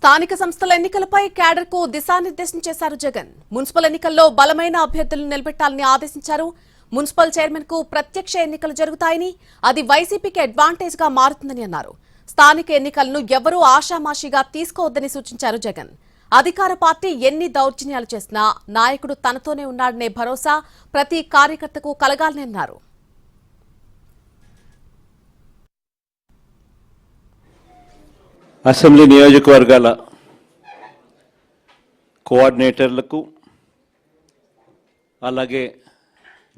స్థానిక సంస్థల ఎన్నికలపై క్యాడర్కు దిశానిర్దేశం చేశారు జగన్. మున్సిపల్ ఎన్నికల్లో బలమైన అభ్యర్థులను నిలబెట్టాలని ఆదేశించారు. మున్సిపల్ చైర్మన్ కు ప్రత్యక్ష ఎన్నికలు జరుగుతాయని, అది వైసీపీకి అడ్వాంటేజ్ గా మారుతుందని అన్నారు. స్థానిక ఎన్నికలను ఎవరూ ఆషామాషిగా తీసుకోవద్దని సూచించారు జగన్. అధికార పార్టీ ఎన్ని దౌర్జన్యాలు చేసినా నాయకుడు తనతోనే ఉన్నాడనే భరోసా ప్రతి కార్యకర్తకు కలగాలని అన్నారు. అసెంబ్లీ నియోజకవర్గాల కోఆర్డినేటర్లకు, అలాగే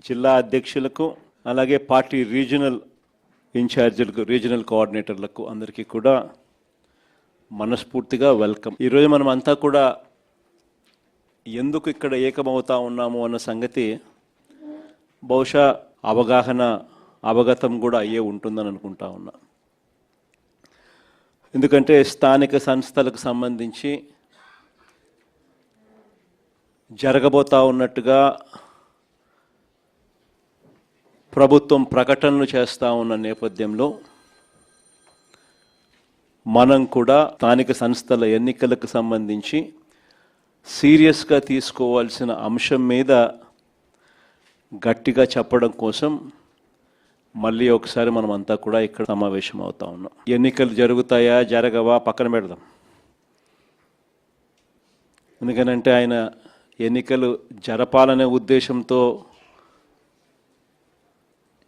జిల్లా అధ్యక్షులకు, అలాగే పార్టీ రీజనల్ ఇన్ఛార్జీలకు, రీజనల్ కోఆర్డినేటర్లకు అందరికీ కూడా మనస్ఫూర్తిగా వెల్కమ్. ఈరోజు మనం అంతా కూడా ఎందుకు ఇక్కడ ఏకమవుతా ఉన్నాము అన్న సంగతి బహుశా అవగతం కూడా అయ్యే ఉంటుందని అనుకుంటా ఉన్నా. ఎందుకంటే స్థానిక సంస్థలకు సంబంధించి జరగబోతా ఉన్నట్టుగా ప్రభుత్వం ప్రకటనలు చేస్తూ ఉన్న నేపథ్యంలో మనం కూడా స్థానిక సంస్థల ఎన్నికలకు సంబంధించి సీరియస్గా తీసుకోవాల్సిన అంశం మీద గట్టిగా చెప్పడం కోసం మళ్ళీ ఒకసారి మనం అంతా కూడా ఇక్కడ సమావేశం అవుతా ఉన్నాం. ఎన్నికలు జరుగుతాయా జరగవా పక్కన పెడదాం. ఎందుకనంటే ఆయన ఎన్నికలు జరపాలనే ఉద్దేశంతో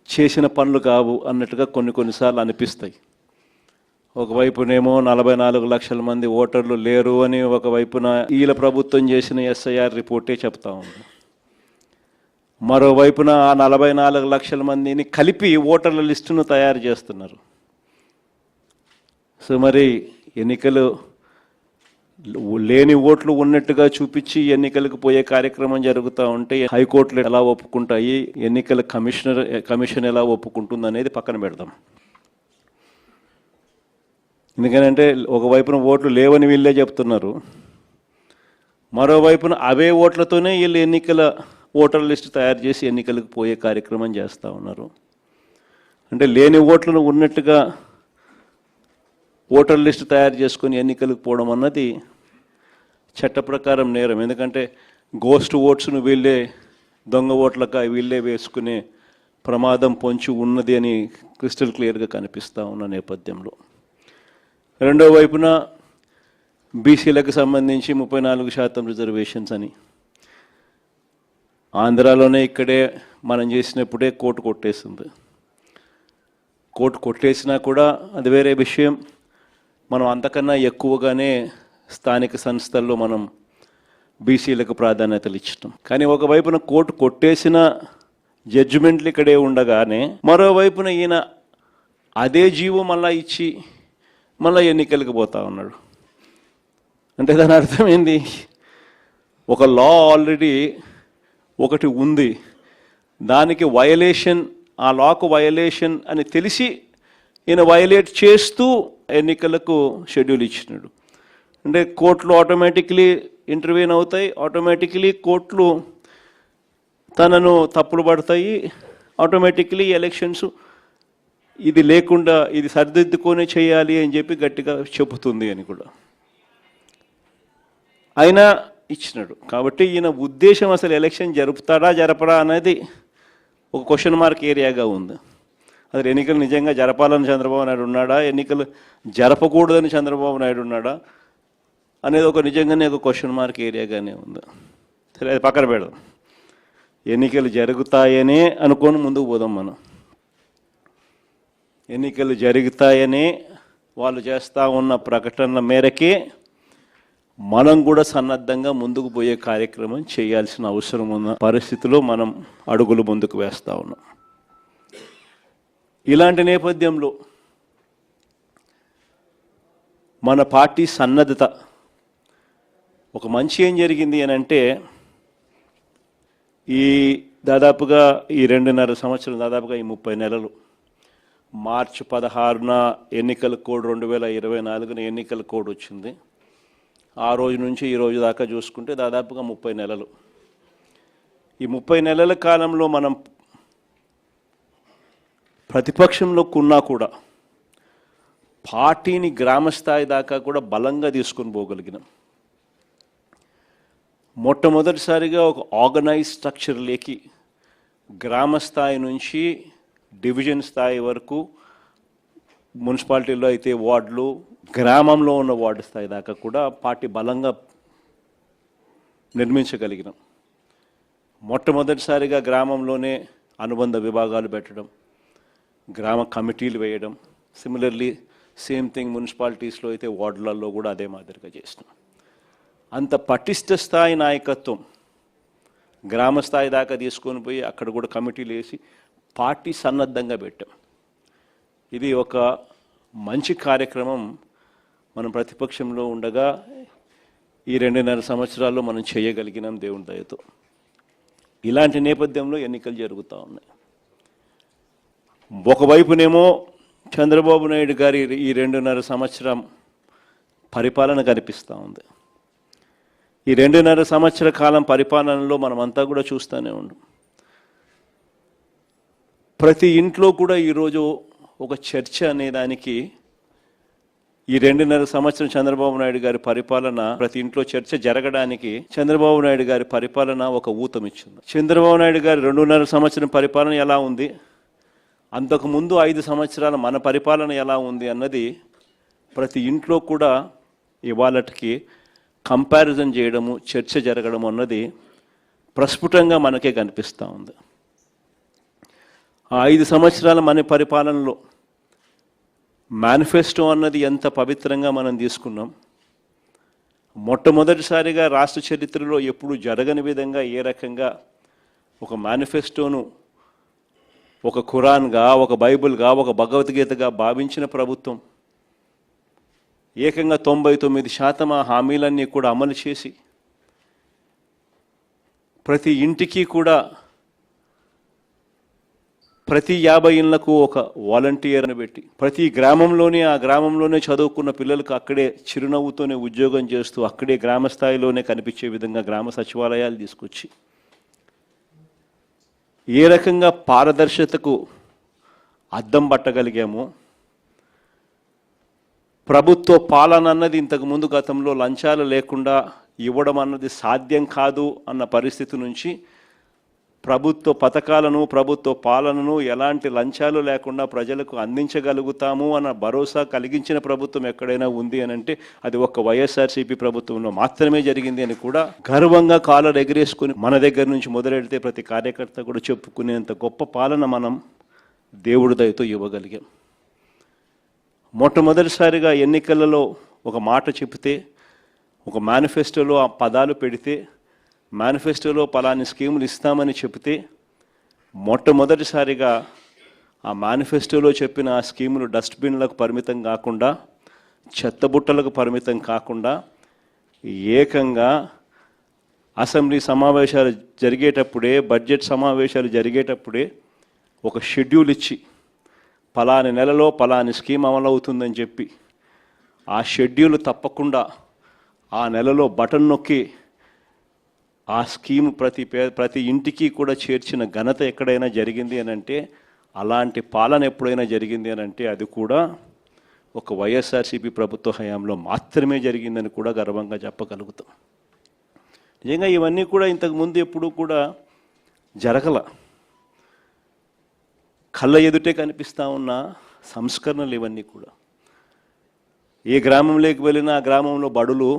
చేసిన పనులు కావు అన్నట్టుగా కొన్నిసార్లు అనిపిస్తాయి. ఒకవైపునేమో 44 లక్షల మంది ఓటర్లు లేరు అని ఒకవైపున ఈల ప్రభుత్వం చేసిన ఎస్ఐఆర్ రిపోర్టే చెప్తా ఉంది. మరోవైపున ఆ 44 లక్షల మందిని కలిపి ఓటర్ల లిస్టును తయారు చేస్తున్నారు. సో మరి ఎన్నికలు లేని ఓట్లు ఉన్నట్టుగా చూపించి ఎన్నికలకు పోయే కార్యక్రమం జరుగుతూ ఉంటే హైకోర్టులు ఎలా ఒప్పుకుంటాయి, ఎన్నికల కమిషన్ ఎలా ఒప్పుకుంటుంది అనేది పక్కన పెడదాం. ఎందుకంటే ఒకవైపున ఓట్లు లేవని వీళ్ళే చెప్తున్నారు, మరోవైపున అవే ఓట్లతోనే వీళ్ళు ఎన్నికల ఓటర్ లిస్టు తయారు చేసి ఎన్నికలకు పోయే కార్యక్రమం చేస్తూ ఉన్నారు. అంటే లేని ఓట్లను ఉన్నట్టుగా ఓటర్ లిస్టు తయారు చేసుకొని ఎన్నికలకు పోవడం అన్నది చట్ట ప్రకారం నేరం. ఎందుకంటే గోస్ట్ ఓట్స్ను వీళ్ళే దొంగ ఓట్లక వీళ్ళే వేసుకునే ప్రమాదం పొంచి ఉన్నది అని క్రిస్టల్ క్లియర్గా కనిపిస్తూ ఉన్న నేపథ్యంలో, రెండో వైపున బీసీలకు సంబంధించి 34% రిజర్వేషన్స్ అని ఆంధ్రాలోనే ఇక్కడే మనం చేసినప్పుడే కోర్టు కొట్టేసింది. కోర్టు కొట్టేసినా కూడా అది వేరే విషయం. మనం అంతకన్నా ఎక్కువగానే స్థానిక సంస్థల్లో మనం బీసీలకు ప్రాధాన్యతలు ఇచ్చటం. కానీ ఒకవైపున కోర్టు కొట్టేసిన జడ్జిమెంట్లు ఇక్కడే ఉండగానే మరోవైపున ఈయన అదే జీవో మళ్ళా ఇచ్చి మళ్ళీ ఎన్నికలకు పోతా ఉన్నాడు. అంటే దాని అర్థం ఏంది? ఒక లా ఆల్రెడీ ఒకటి ఉంది, దానికి వయలేషన్, ఆ లాకు వయలేషన్ అని తెలిసి ఈయన వయలేట్ చేస్తూ ఎన్నికలకు షెడ్యూల్ ఇచ్చినాడు. అంటే కోర్టులు ఆటోమేటిక్లీ ఇంటర్వ్యూన్ అవుతాయి, ఆటోమేటిక్లీ కోర్టులు తనను తప్పులు పడతాయి, ఆటోమేటిక్లీ ఎలక్షన్స్ ఇది లేకుండా ఇది సరిదిద్దుకొని చేయాలి అని చెప్పి గట్టిగా చెబుతుంది అని కూడా అయినా ఇచ్చినాడు. కాబట్టి ఈయన ఉద్దేశం అసలు ఎలక్షన్ జరుపుతాడా జరపడా అనేది ఒక క్వశ్చన్ మార్క్ ఏరియాగా ఉంది. అసలు ఎన్నికలు నిజంగా జరపాలని చంద్రబాబు నాయుడు ఉన్నాడా, ఎన్నికలు జరపకూడదని చంద్రబాబు నాయుడు ఉన్నాడా అనేది ఒక నిజంగానే ఒక క్వశ్చన్ మార్క్ ఏరియాగానే ఉంది. సరే అది పక్కన పెడదాం. ఎన్నికలు జరుగుతాయనే అనుకొని ముందుకు పోదాం. మనం ఎన్నికలు జరుగుతాయని వాళ్ళు చేస్తూ ఉన్న ప్రకటనల మేరకే మనం కూడా సన్నద్ధంగా ముందుకు పోయే కార్యక్రమం చేయాల్సిన అవసరం ఉన్న పరిస్థితిలో మనం అడుగులు ముందుకు వేస్తూ ఉన్నాం. ఇలాంటి నేపథ్యంలో మన పార్టీ సన్నద్ధత ఒక మంచి ఏం జరిగింది అని అంటే, ఈ దాదాపుగా ఈ 2.5 సంవత్సరం, దాదాపుగా ఈ 30 నెలలు, మార్చి 16న ఎన్నికల కోడ్ 2024 ఎన్నికల కోడ్ వచ్చింది. ఆ రోజు నుంచి ఈ రోజు దాకా చూసుకుంటే దాదాపుగా 30 నెలలు. ఈ 30 నెలల కాలంలో మనం ప్రతిపక్షంలో ఉన్నా కూడా పార్టీని గ్రామ స్థాయి దాకా కూడా బలంగా తీసుకొని పోగలిగినాం. మొట్టమొదటిసారిగా ఒక ఆర్గనైజ్ స్ట్రక్చర్ లేకి గ్రామ స్థాయి నుంచి డివిజన్ స్థాయి వరకు, మున్సిపాలిటీలో అయితే వార్డులు, గ్రామంలో ఉన్న వార్డు స్థాయి దాకా కూడా పార్టీ బలంగా నిర్మించగలిగినాం. మొట్టమొదటిసారిగా గ్రామంలోనే అనుబంధ విభాగాలు పెట్టడం, గ్రామ కమిటీలు వేయడం. సిమిలర్లీ సేమ్ థింగ్ మున్సిపాలిటీస్లో అయితే వార్డులలో కూడా అదే మాదిరిగా చేసినాం. అంత పటిష్ట స్థాయి నాయకత్వం గ్రామ స్థాయి దాకా తీసుకొని పోయి అక్కడ కూడా కమిటీలు వేసి పార్టీ సన్నద్ధంగా పెట్టాం. ఇది ఒక మంచి కార్యక్రమం. మనం ప్రతిపక్షంలో ఉండగా ఈ 2.5 సంవత్సరాల్లో మనం చేయగలిగినాం దేవుని దయతో. ఇలాంటి నేపథ్యంలో ఎన్నికలు జరుగుతూ ఉన్నాయి. ఒకవైపునేమో చంద్రబాబు నాయుడు గారి ఈ 2.5 సంవత్సరం పరిపాలన కనిపిస్తూ ఉంది. ఈ 2.5 సంవత్సర కాలం పరిపాలనలో మనమంతా కూడా చూస్తూనే ఉన్నాం. ప్రతి ఇంట్లో కూడా ఈరోజు ఒక చర్చ అనే దానికి ఈ 2.5 సంవత్సరం చంద్రబాబు నాయుడు గారి పరిపాలన, ప్రతి ఇంట్లో చర్చ జరగడానికి చంద్రబాబు నాయుడు గారి పరిపాలన ఒక ఊతమిచ్చింది. చంద్రబాబు నాయుడు గారి 2.5 సంవత్సరం పరిపాలన ఎలా ఉంది, అంతకుముందు 5 సంవత్సరాల మన పరిపాలన ఎలా ఉంది అన్నది ప్రతి ఇంట్లో కూడా ఇవాళకి కంపారిజన్ చేయడము, చర్చ జరగడం అన్నది ప్రస్ఫుటంగా మనకే కనిపిస్తూ ఉంది. ఆ 5 సంవత్సరాల మన పరిపాలనలో మేనిఫెస్టో అన్నది ఎంత పవిత్రంగా మనం తీసుకున్నాం. మొట్టమొదటిసారిగా రాష్ట్ర చరిత్రలో ఎప్పుడు జరగని విధంగా ఏ రకంగా ఒక మేనిఫెస్టోను ఒక ఖురాన్గా, ఒక బైబిల్గా, ఒక భగవద్గీతగా భావించిన ప్రభుత్వం ఏకంగా 99% ఆ హామీలన్నీ కూడా అమలు చేసి ప్రతి ఇంటికి కూడా ప్రతి 50 ఇళ్లకు ఒక వాలంటీర్ని పెట్టి ప్రతి గ్రామంలోనే ఆ గ్రామంలోనే చదువుకున్న పిల్లలకు అక్కడే చిరునవ్వుతోనే ఉద్యోగం చేస్తూ అక్కడే గ్రామ స్థాయిలోనే కనిపించే విధంగా గ్రామ సచివాలయాలు తీసుకొచ్చి ఏ రకంగా పారదర్శకతకు అద్దం పట్టగలిగామో, ప్రభుత్వ పాలన అన్నది ఇంతకుముందు గతంలో లంచాలు లేకుండా ఇవ్వడం అన్నది సాధ్యం కాదు అన్న పరిస్థితి నుంచి ప్రభుత్వ పథకాలను, ప్రభుత్వ పాలనను ఎలాంటి లంచాలు లేకుండా ప్రజలకు అందించగలుగుతాము అన్న భరోసా కలిగించిన ప్రభుత్వం ఎక్కడైనా ఉంది అని అంటే అది ఒక్క వైఎస్ఆర్సీపీ ప్రభుత్వంలో మాత్రమే జరిగింది అని కూడా గర్వంగా కాలర్ ఎగిరేసుకుని మన దగ్గర నుంచి మొదలెడితే ప్రతి కార్యకర్త కూడా చెప్పుకునేంత గొప్ప పాలన మనం దేవుడి దయతో ఇవ్వగలిగాం. మొట్టమొదటిసారిగా ఎన్నికలలో ఒక మాట చెబితే, ఒక మేనిఫెస్టోలో ఆ పదాలు పెడితే, మేనిఫెస్టోలో పలాని స్కీములు ఇస్తామని చెబితే మొట్టమొదటిసారిగా ఆ మేనిఫెస్టోలో చెప్పిన ఆ స్కీములు డస్ట్బిన్లకు పరిమితం కాకుండా, చెత్తబుట్టలకు పరిమితం కాకుండా ఏకంగా అసెంబ్లీ సమావేశాలు జరిగేటప్పుడే, బడ్జెట్ సమావేశాలు జరిగేటప్పుడే ఒక షెడ్యూల్ ఇచ్చి పలాని నెలలో పలాని స్కీమ్ అమలవుతుందని చెప్పి ఆ షెడ్యూల్ తప్పకుండా ఆ నెలలో బటన్ నొక్కి ఆ స్కీమ్ ప్రతి ఇంటికి కూడా చేర్చిన ఘనత ఎక్కడైనా జరిగింది అని అంటే, అలాంటి పాలన ఎప్పుడైనా జరిగింది అని అంటే అది కూడా ఒక వైఎస్ఆర్సీపీ ప్రభుత్వ హయాంలో మాత్రమే జరిగిందని కూడా గర్వంగా చెప్పగలుగుతాం. నిజంగా ఇవన్నీ కూడా ఇంతకుముందు ఎప్పుడూ కూడా జరగల. కళ్ళ ఎదుటే కనిపిస్తూ ఉన్న సంస్కరణలు ఇవన్నీ కూడా. ఏ గ్రామంలోకి వెళ్ళినా ఆ గ్రామంలో బడులు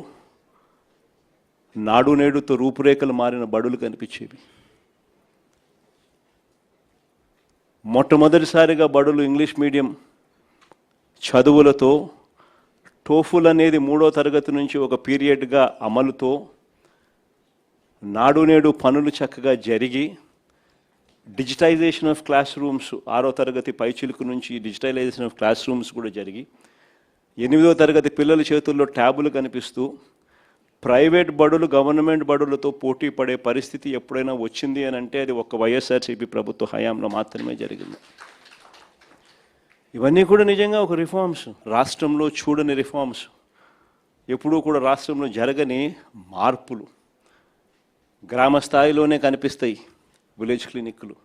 నాడు నేడుతో రూపురేఖలు మారిన బడులు కనిపించేవి. మొట్టమొదటిసారిగా బడులు ఇంగ్లీష్ మీడియం చదువులతో, టోఫుల్ అనేది 3వ తరగతి నుంచి ఒక పీరియడ్గా అమలుతో, నాడు నేడు పనులు చక్కగా జరిగి, డిజిటైజేషన్ ఆఫ్ క్లాస్ రూమ్స్ 6వ తరగతి పైచిలుకు నుంచి డిజిటైజేషన్ ఆఫ్ క్లాస్ రూమ్స్ కూడా జరిగి, 8వ తరగతి పిల్లల చేతుల్లో ట్యాబులు కనిపిస్తూ ప్రైవేట్ బడులు గవర్నమెంట్ బడులతో పోటీ పడే పరిస్థితి ఎప్పుడైనా వచ్చింది అని అంటే అది ఒక వైఎస్ఆర్సీపీ ప్రభుత్వ హయాంలో మాత్రమే జరిగింది. ఇవన్నీ కూడా నిజంగా ఒక రిఫార్మ్స్, రాష్ట్రంలో చూడని రిఫార్మ్స్, ఎప్పుడూ కూడా రాష్ట్రంలో జరగని మార్పులు. గ్రామ స్థాయిలోనే కనిపిస్తాయి విలేజ్ క్లినిక్లు.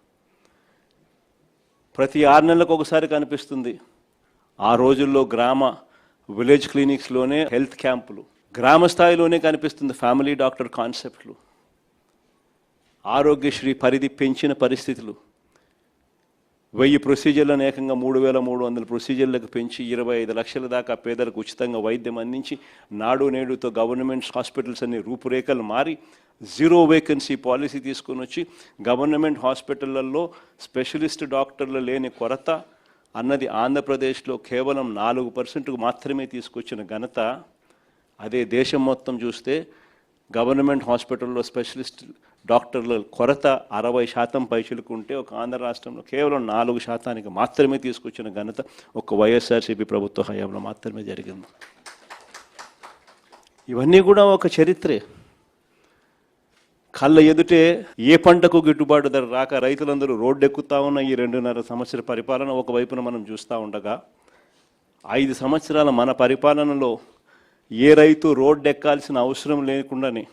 ప్రతి 6 నెలలకు ఒకసారి కనిపిస్తుంది ఆ రోజుల్లో విలేజ్ క్లినిక్స్లోనే హెల్త్ క్యాంపులు, గ్రామ స్థాయిలోనే కనిపిస్తుంది ఫ్యామిలీ డాక్టర్ కాన్సెప్ట్లు, ఆరోగ్యశ్రీ పరిధి పెంచిన పరిస్థితులు, 1000 ప్రొసీజర్లను ఏకంగా 3300 ప్రొసీజర్లకు పెంచి 25 లక్షల దాకా పేదలకు ఉచితంగా వైద్యం అందించి నాడు నేడుతో గవర్నమెంట్ హాస్పిటల్స్ అన్ని రూపురేఖలు మారి జీరో వేకెన్సీ పాలసీ తీసుకొని వచ్చి గవర్నమెంట్ హాస్పిటళ్లలో స్పెషలిస్ట్ డాక్టర్లు లేని కొరత అన్నది ఆంధ్రప్రదేశ్లో కేవలం 4% మాత్రమే తీసుకొచ్చిన ఘనత. అదే దేశం మొత్తం చూస్తే గవర్నమెంట్ హాస్పిటల్లో స్పెషలిస్ట్ డాక్టర్ల కొరత 60% పైచిలుకుంటే ఒక ఆంధ్ర రాష్ట్రంలో కేవలం 4% మాత్రమే తీసుకొచ్చిన ఘనత ఒక వైఎస్ఆర్సీపీ ప్రభుత్వ హయాంలో మాత్రమే జరిగింది. ఇవన్నీ కూడా ఒక చరిత్రే. కళ్ళ ఎదుటే ఏ పంటకు గిట్టుబాటు ధర రాక రైతులందరూ రోడ్డెక్కుతా ఉన్న ఈ 2.5 సంవత్సర పరిపాలన ఒకవైపున మనం చూస్తూ ఉండగా 5 సంవత్సరాల మన పరిపాలనలో ఏ రైతు రోడ్డెక్కాల్సిన అవసరం లేకుండానే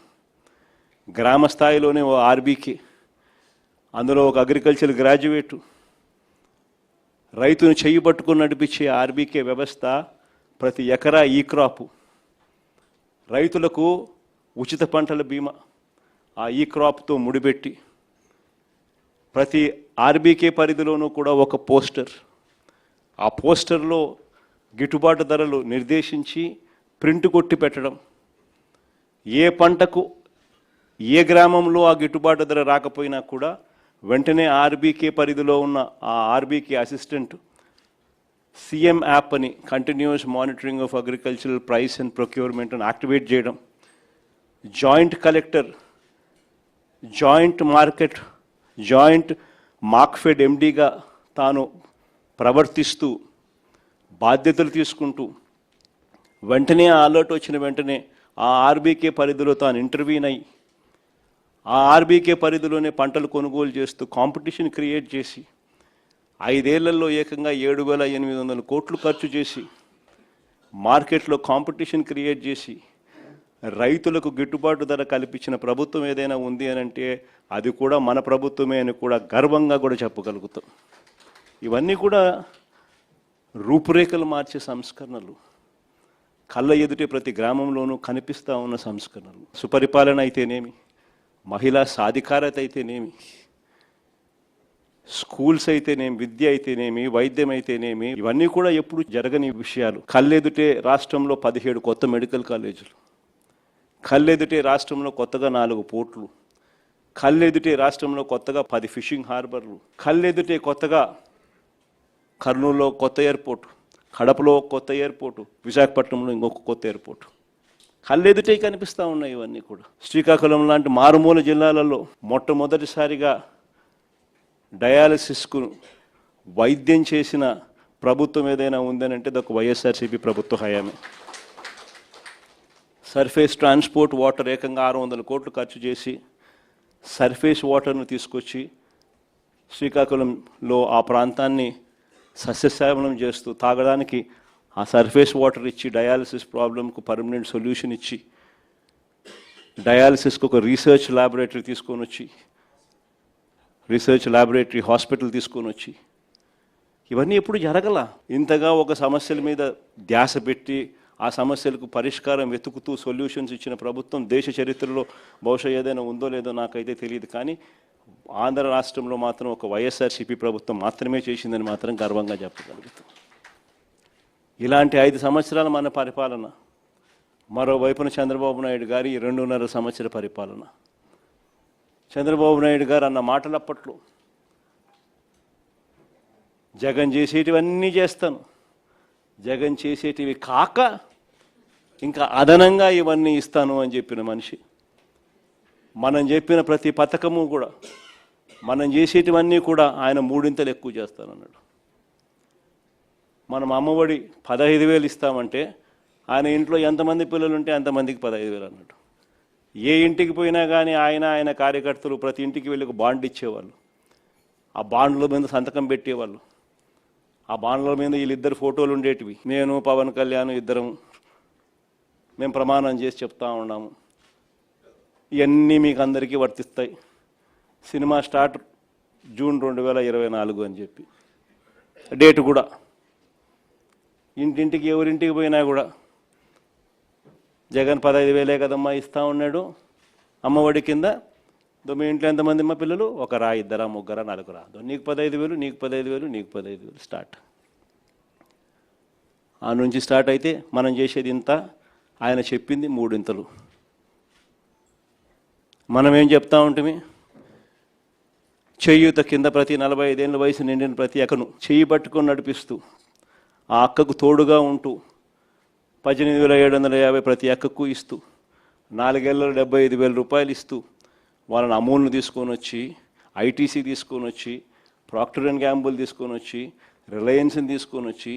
గ్రామ స్థాయిలోనే ఓ ఆర్బీకే, అందులో ఒక అగ్రికల్చర్ గ్రాడ్యుయేటు, రైతును చెయ్యి పట్టుకుని నడిపించే ఆర్బీకే వ్యవస్థ, ప్రతి ఎకరా ఈ క్రాపు, రైతులకు ఉచిత పంటల బీమా ఆ ఈ క్రాప్తో ముడిపెట్టి ప్రతి ఆర్బీకే పరిధిలోనూ కూడా ఒక పోస్టర్, ఆ పోస్టర్లో గిట్టుబాటు ధరలు నిర్దేశించి ప్రింట్ కొట్టి పెట్టడం, ఏ పంటకు ఏ గ్రామంలో ఆ గిట్టుబాటు ధర రాకపోయినా కూడా వెంటనే ఆర్బీకే పరిధిలో ఉన్న ఆ ఆర్బీకే అసిస్టెంట్ సీఎం యాప్ అని continuous monitoring of agricultural price and procurement అని యాక్టివేట్ చేయడం, జాయింట్ కలెక్టర్ జాయింట్ మార్క్ఫెడ్ ఎండీగా తాను ప్రవర్తిస్తూ బాధ్యతలు తీసుకుంటూ వెంటనే ఆ అలర్ట్ వచ్చిన వెంటనే ఆ ఆర్బీకే పరిధిలో తాను ఇంటర్వ్యూన్ అయ్యి ఆ ఆర్బీకే పరిధిలోనే పంటలు కొనుగోలు చేస్తూ కాంపిటీషన్ క్రియేట్ చేసి 5 ఏళ్లలో ఏకంగా 7,800 కోట్లు ఖర్చు చేసి మార్కెట్లో కాంపిటీషన్ క్రియేట్ చేసి రైతులకు గిట్టుబాటు ధర కల్పించిన ప్రభుత్వం ఏదైనా ఉంది అని అంటే అది కూడా మన ప్రభుత్వమే అని కూడా గర్వంగా కూడా చెప్పగలుగుతాం. ఇవన్నీ కూడా రూపురేఖలు మార్చే సంస్కరణలు, కళ్ళ ఎదుటే ప్రతి గ్రామంలోనూ కనిపిస్తూ ఉన్న సంస్కరణలు. సుపరిపాలన అయితేనేమి, మహిళా సాధికారత అయితేనేమి, స్కూల్స్ అయితేనేమి, విద్య అయితేనేమి, వైద్యం అయితేనేమి, ఇవన్నీ కూడా ఎప్పుడు జరగని విషయాలు. కళ్ళెదుటే రాష్ట్రంలో 17 కొత్త మెడికల్ కాలేజీలు, కళ్ళెదుటే రాష్ట్రంలో కొత్తగా 4 పోర్ట్లు, కళ్ళెదుటే రాష్ట్రంలో కొత్తగా 10 ఫిషింగ్ హార్బర్లు, కళ్ళెదుటే కొత్తగా కర్నూలులో కొత్త ఎయిర్పోర్టు, కడపలో కొత్త ఎయిర్పోర్టు, విశాఖపట్నంలో ఇంకొక కొత్త ఎయిర్పోర్టు, కళ్ళెదుటే కనిపిస్తూ ఉన్నాయి ఇవన్నీ కూడా. శ్రీకాకుళం లాంటి మారుమూల జిల్లాలలో మొట్టమొదటిసారిగా డయాలసిస్కు వైద్యం చేసిన ప్రభుత్వం ఏదైనా ఉందని అంటే అది ఒక వైఎస్ఆర్సీపీ ప్రభుత్వ హయామే. సర్ఫేస్ ట్రాన్స్పోర్ట్ వాటర్ ఏకంగా 600 కోట్లు ఖర్చు చేసి సర్ఫేస్ వాటర్ను తీసుకొచ్చి శ్రీకాకుళంలో ఆ ప్రాంతాన్ని సస్యశ్యామలం చేస్తూ తాగడానికి ఆ సర్ఫేస్ వాటర్ ఇచ్చి డయాలసిస్ ప్రాబ్లంకు పర్మనెంట్ సొల్యూషన్ ఇచ్చి డయాలసిస్కు ఒక రీసెర్చ్ ల్యాబొరేటరీ తీసుకొని వచ్చి రీసెర్చ్ ల్యాబొరేటరీ హాస్పిటల్ తీసుకొని వచ్చి ఇవన్నీ ఎప్పుడు జరగల. ఇంతగా ఒక సమస్యల మీద ధ్యాస పెట్టి ఆ సమస్యలకు పరిష్కారం వెతుకుతూ సొల్యూషన్స్ ఇచ్చిన ప్రభుత్వం దేశ చరిత్రలో బహుశా ఏదైనా ఉందో లేదో నాకైతే తెలియదు, కానీ ఆంధ్ర రాష్ట్రంలో మాత్రం ఒక వైఎస్ఆర్సీపీ ప్రభుత్వం మాత్రమే చేసిందని మాత్రం గర్వంగా చెప్పగలుగుతాం. ఇలాంటి 5 సంవత్సరాల మన పరిపాలన, మరోవైపున చంద్రబాబు నాయుడు గారి 2.5 సంవత్సర పరిపాలన. చంద్రబాబు నాయుడు గారు అన్న మాటలప్పట్లో జగన్ చేసేటివన్నీ చేస్తాను, జగన్ చేసేటివి కాక ఇంకా అదనంగా ఇవన్నీ ఇస్తాను అని చెప్పిన మనిషి. మనం చెప్పిన ప్రతి పథకము కూడా, మనం చేసేటివన్నీ కూడా ఆయన 3 ఎక్కువ చేస్తానన్నాడు. మనం అమ్మఒడి 15,000 ఇస్తామంటే ఆయన ఇంట్లో ఎంతమంది పిల్లలు ఉంటే అంతమందికి 15,000 అన్నాడు. ఏ ఇంటికి పోయినా కానీ ఆయన కార్యకర్తలు ప్రతి ఇంటికి వెళ్ళి ఒక బాండ్ ఇచ్చేవాళ్ళు, ఆ బాండ్ల మీద సంతకం పెట్టేవాళ్ళు, ఆ బాండ్ల మీద వీళ్ళిద్దరు ఫోటోలు ఉండేటివి. నేను పవన్ కళ్యాణ్ ఇద్దరం మేము ప్రమాణం చేసి చెప్తా ఉన్నాము, ఇవన్నీ మీకు అందరికీ వర్తిస్తాయి, సినిమా స్టార్ట్ జూన్ 2024 అని చెప్పి డేట్ కూడా ఇంటింటికి ఎవరింటికి పోయినా కూడా జగన్ 15,000 కదమ్మా ఇస్తా ఉన్నాడు అమ్మఒడి కింద. మీ ఇంట్లో ఎంతమంది అమ్మ పిల్లలు? ఒకరా, ఇద్దరా, ముగ్గురా, నలుగురా? నీకు 15,000, నీకు 15,000, నీకు 15,000 స్టార్ట్. ఆ నుంచి స్టార్ట్ అయితే మనం చేసేది ఇంత, ఆయన చెప్పింది మూడింతలు. మనం ఏం చెప్తా ఉంటుంది? చేయూత కింద ప్రతి 45 ఏళ్ళ వయసు నిండిన ప్రతి అక్కను చేయి పట్టుకొని నడిపిస్తూ, ఆ అక్కకు తోడుగా ఉంటూ 18,750 ప్రతి అక్కకు ఇస్తూ, 4 ఏళ్ళలో 75,000 రూపాయలు ఇస్తూ, వాళ్ళని అమూల్ను తీసుకొని వచ్చి, ఐటీసీ తీసుకొని వచ్చి, ప్రాక్టర్ అండ్ గ్యాంబుల్ తీసుకొని వచ్చి, రిలయన్స్ని తీసుకొని వచ్చి,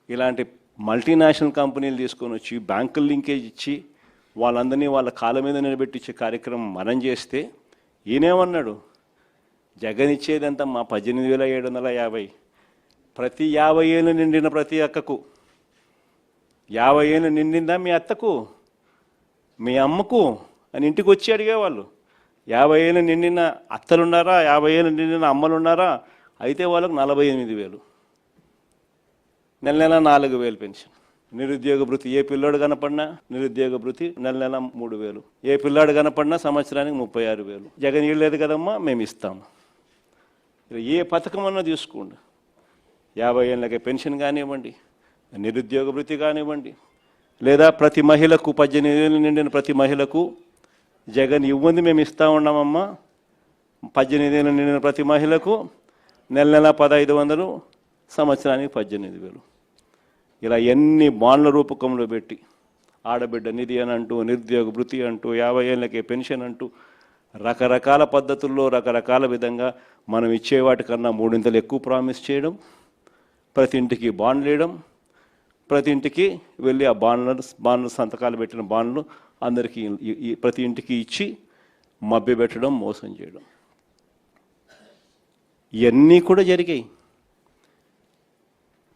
ఇలాంటి మల్టీనేషనల్ కంపెనీలు తీసుకొని వచ్చి బ్యాంకుల లింకేజ్ ఇచ్చి వాళ్ళందరినీ వాళ్ళ కాళ్ళ మీద నిలబెట్టించే కార్యక్రమం మనం చేస్తే, ఈయనేమన్నాడు? జగన్ ఇచ్చేదంతమ్మా 18,750. ప్రతి 50 ఏళ్ళు నిండిన ప్రతి అక్కకు, 50 ఏళ్ళు నిండిందా మీ అత్తకు, మీ అమ్మకు అని ఇంటికి వచ్చి అడిగేవాళ్ళు. 50 ఏళ్ళు నిండిన అత్తలున్నారా, 50 ఏళ్ళు నిండిన అమ్మలున్నారా? అయితే వాళ్ళకు 48,000, నెల నెల 4,000 పెన్షన్. నిరుద్యోగ భృతి, ఏ పిల్లోడు కనపడినా నిరుద్యోగ భృతి నెల నెల 3,000. ఏ పిల్లాడు కనపడినా సంవత్సరానికి 36,000. జగన్ ఇవ్వలేదు కదమ్మా, మేము ఇస్తాము. ఏ పథకం అన్నా తీసుకోండి, 50 ఏళ్ళకి పెన్షన్ కానివ్వండి, నిరుద్యోగ భృతి కానివ్వండి, లేదా ప్రతి మహిళకు 18 ఏళ్ళు నిండిన ప్రతి మహిళకు జగన్ ఇవ్వండి మేము ఇస్తూ ఉన్నామమ్మా. 18 ఏళ్ళు నిండిన ప్రతి మహిళకు నెల నెల 1,500, సంవత్సరానికి 18,000. ఇలా ఎన్ని బాండ్ల రూపకంలో పెట్టి, ఆడబిడ్డ నిధి అని అంటూ, నిరుద్యోగ భృతి అంటూ, 50 ఏళ్ళకే పెన్షన్ అంటూ, రకరకాల పద్ధతుల్లో రకరకాల విధంగా మనం ఇచ్చే వాటికన్నా 3 ఇంతలు ఎక్కువ ప్రామిస్ చేయడం, ప్రతి ఇంటికి బాండ్లు వేయడం, ప్రతి ఇంటికి వెళ్ళి ఆ బాండ్లు సంతకాలు పెట్టిన బాండ్లు అందరికీ ప్రతి ఇంటికి ఇచ్చి మభ్యపెట్టడం, మోసం చేయడం, ఇవన్నీ కూడా జరిగాయి.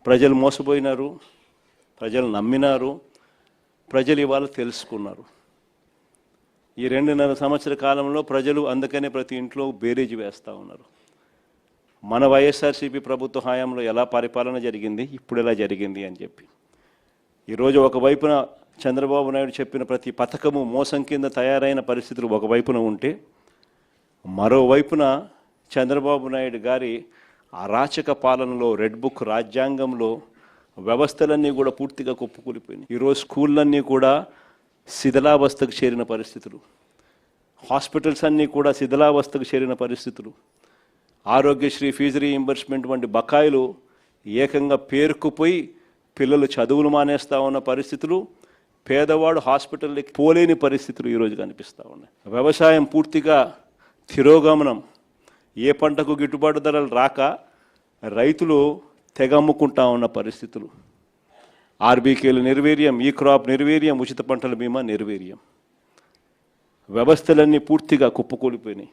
ప్రజలు మోసపోయినారు, ప్రజలు నమ్మినారు, ప్రజలు ఇవాళ తెలుసుకున్నారు. ఈ 2.5 సంవత్సర కాలంలో ప్రజలు అందుకనే ప్రతి ఇంట్లో బేరీజు వేస్తూ ఉన్నారు. మన వైఎస్ఆర్సీపీ ప్రభుత్వ హయాంలో ఎలా పరిపాలన జరిగింది, ఇప్పుడు ఎలా జరిగింది అని చెప్పి. ఈరోజు ఒకవైపున చంద్రబాబు నాయుడు చెప్పిన ప్రతి పథకము మోసం కింద తయారైన పరిస్థితులు ఒకవైపున ఉంటే, మరోవైపున చంద్రబాబు నాయుడు గారి అరాచక పాలనలో, రెడ్ బుక్ రాజ్యాంగంలో వ్యవస్థలన్నీ కూడా పూర్తిగా కుప్పకూలిపోయినాయి. ఈరోజు స్కూళ్ళన్నీ కూడా శిథిలావస్థకు చేరిన పరిస్థితులు, హాస్పిటల్స్ అన్నీ కూడా శిథిలావస్థకు చేరిన పరిస్థితులు, ఆరోగ్యశ్రీ ఫీజు రీయింబర్స్మెంట్ వంటి బకాయిలు ఏకంగా పేరుకుపోయి పిల్లలు చదువులు మానేస్తూ ఉన్న పరిస్థితులు, పేదవాడు హాస్పిటల్కి పోలేని పరిస్థితులు ఈరోజు కనిపిస్తూ ఉన్నాయి. వ్యవసాయం పూర్తిగా తిరోగమనం, ఏ పంటకు గిట్టుబాటు ధరలు రాక రైతులు తెగమ్ముకుంటా ఉన్న పరిస్థితులు, ఆర్బీకేలు నిర్వీర్యం, ఈ క్రాప్ నిర్వీర్యం, ఉచిత పంటల బీమా నిర్వీర్యం, వ్యవస్థలన్నీ పూర్తిగా కుప్పకూలిపోయినాయి.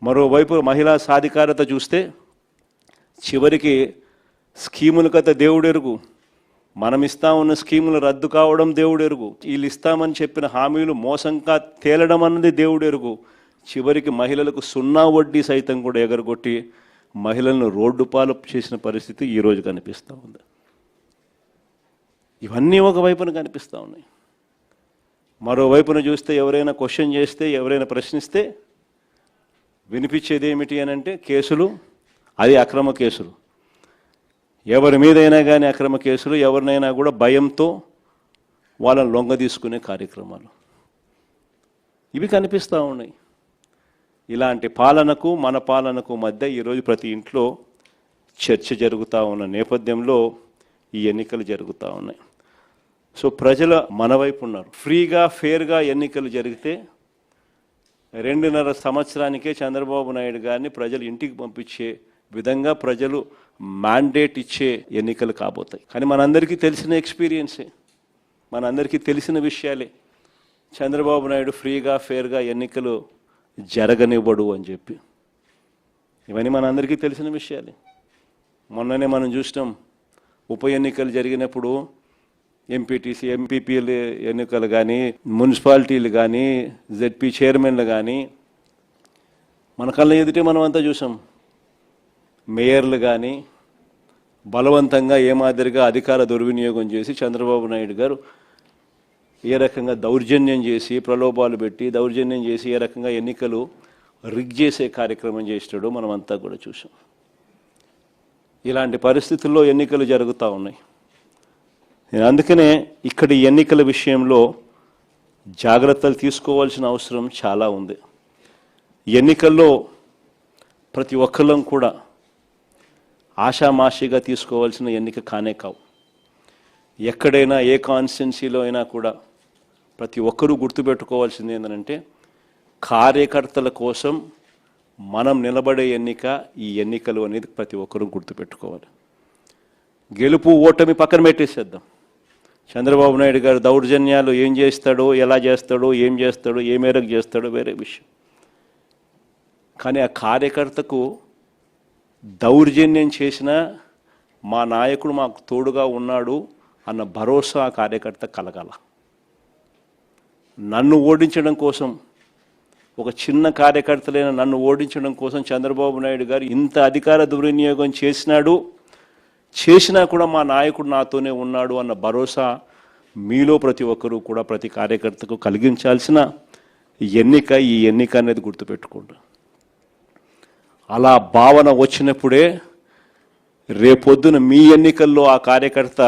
మరోవైపు మహిళా సాధికారత చూస్తే చివరికి స్కీముల కథ దేవుడెరుగు, మనం ఇస్తా ఉన్న స్కీములు రద్దు కావడం దేవుడెరుగు, వీళ్ళు ఇస్తామని చెప్పిన హామీలు మోసంగా తేలడం అన్నది దేవుడెరుగు. చివరికి మహిళలకు 0 వడ్డీ సైతం కూడా ఎగరగొట్టి మహిళలను రోడ్డు పాలు చేసిన పరిస్థితి ఈరోజు కనిపిస్తూ ఉంది. ఇవన్నీ ఒకవైపున కనిపిస్తూ ఉన్నాయి. మరోవైపున చూస్తే ఎవరైనా క్వశ్చన్ చేస్తే, ఎవరైనా ప్రశ్నిస్తే వినిపించేది ఏమిటి అని అంటే కేసులు, అది అక్రమ కేసులు. ఎవరి మీదైనా కానీ అక్రమ కేసులు, ఎవరినైనా కూడా భయంతో వాళ్ళని లొంగ తీసుకునే కార్యక్రమాలు ఇవి కనిపిస్తూ ఉన్నాయి. ఇలాంటి పాలనకు మన పాలనకు మధ్య ఈరోజు ప్రతి ఇంట్లో చర్చ జరుగుతూ ఉన్న నేపథ్యంలో ఈ ఎన్నికలు జరుగుతూ ఉన్నాయి. సో ప్రజలు మన వైపు ఉన్నారు. ఫ్రీగా ఫేర్గా ఎన్నికలు జరిగితే 2.5 సంవత్సరానికే చంద్రబాబు నాయుడు గారిని ప్రజలు ఇంటికి పంపించే విధంగా ప్రజలు మ్యాండేట్ ఇచ్చే ఎన్నికలు కాబోతాయి. కానీ మనందరికీ తెలిసిన ఎక్స్పీరియన్సే, మనందరికీ తెలిసిన విషయాలే. చంద్రబాబు నాయుడు ఫ్రీగా ఫేర్గా ఎన్నికలు జరగనివ్వడు అని చెప్పి, ఇవన్నీ మనందరికీ తెలిసిన విషయాలే. మొన్ననే మనం చూసినాం, ఉప ఎన్నికలు జరిగినప్పుడు ఎంపీటీసీ, ఎంపీపీలు ఎన్నికలు కానీ, మున్సిపాలిటీలు కానీ, జెడ్పీ చైర్మన్లు కానీ మన కళ్ళ ఎదుటే మనం అంతా చూసాం. మేయర్లు కానీ, బలవంతంగా ఏ మాదిరిగా అధికార దుర్వినియోగం చేసి చంద్రబాబు నాయుడు గారు ఏ రకంగా దౌర్జన్యం చేసి ప్రలోభాలు పెట్టి దౌర్జన్యం చేసి ఏ రకంగా ఎన్నికలు రిగ్ చేసే కార్యక్రమం చేస్తాడో మనం అంతా కూడా చూసాం. ఇలాంటి పరిస్థితుల్లో ఎన్నికలు జరుగుతూ ఉన్నాయి. అందుకనే ఇక్కడ ఈ ఎన్నికల విషయంలో జాగ్రత్తలు తీసుకోవాల్సిన అవసరం చాలా ఉంది. ఎన్నికల్లో ప్రతి ఒక్కళ్ళం కూడా ఆషామాషిగా తీసుకోవాల్సిన ఎన్నిక కానే కావు. ఎక్కడైనా ఏ కాన్స్టిట్యున్సీలో అయినా కూడా ప్రతి ఒక్కరూ గుర్తుపెట్టుకోవాల్సింది ఏంటంటే కార్యకర్తల కోసం మనం నిలబడే ఎన్నిక ఈ ఎన్నికలు అనేది ప్రతి ఒక్కరూ గుర్తుపెట్టుకోవాలి. గెలుపు ఓటమి పక్కన పెట్టేసేద్దాం. చంద్రబాబు నాయుడు గారు దౌర్జన్యాలు ఏం చేస్తాడో, ఎలా చేస్తాడో, ఏం చేస్తాడో, ఏ మేరకు చేస్తాడో వేరే విషయం. కానీ ఆ కార్యకర్తకు దౌర్జన్యం చేసిన మా నాయకుడు మాకు తోడుగా ఉన్నాడు అన్న భరోసా ఆ కార్యకర్త కలగాల. నన్ను ఓడించడం కోసం, ఒక చిన్న కార్యకర్తలైన నన్ను ఓడించడం కోసం చంద్రబాబు నాయుడు గారు ఇంత అధికార దుర్వినియోగం చేసినా కూడా మా నాయకుడు నాతోనే ఉన్నాడు అన్న భరోసా మీలో ప్రతి ఒక్కరూ కూడా ప్రతి కార్యకర్తకు కలిగించాల్సిన ఎన్నిక ఈ ఎన్నిక అనేది గుర్తుపెట్టుకోండి. అలా భావన వచ్చినప్పుడే రేపొద్దున మీ ఎన్నికల్లో ఆ కార్యకర్త